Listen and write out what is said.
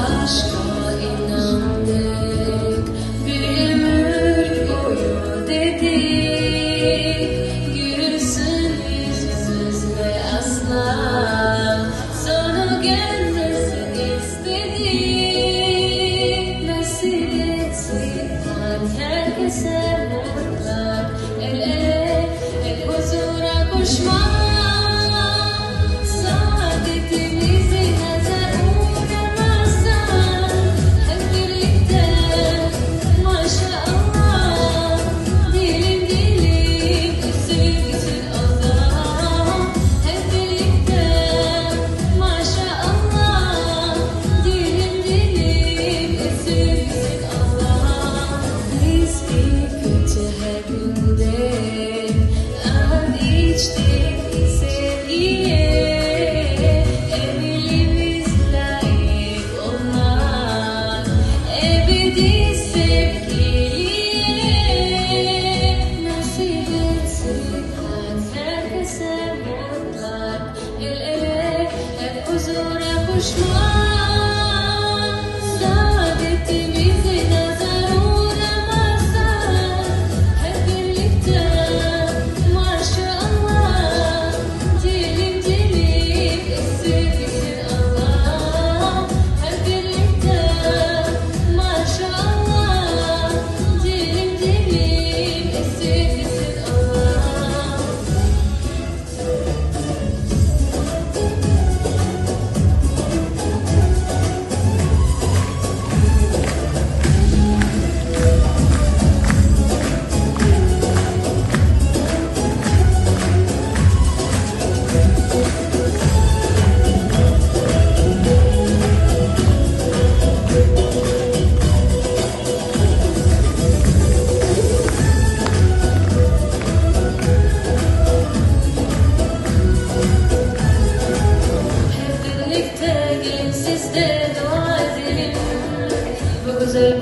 Aşka inandık bir ömür boyu dedik, gülsün yüzümüz ve asla sonu gelmesin istedik. Nasip etsin herkese mutlak, el ele hep huzura koşmak. Huzura koşmak, saadetimizi nazar uğramazsak, hep birlikte maşallah, dilim dilim esirgesin Allah. Hep birlikte maşallah, dilim dilim esirgesin Allah. Siz de dua edelim, bu güzel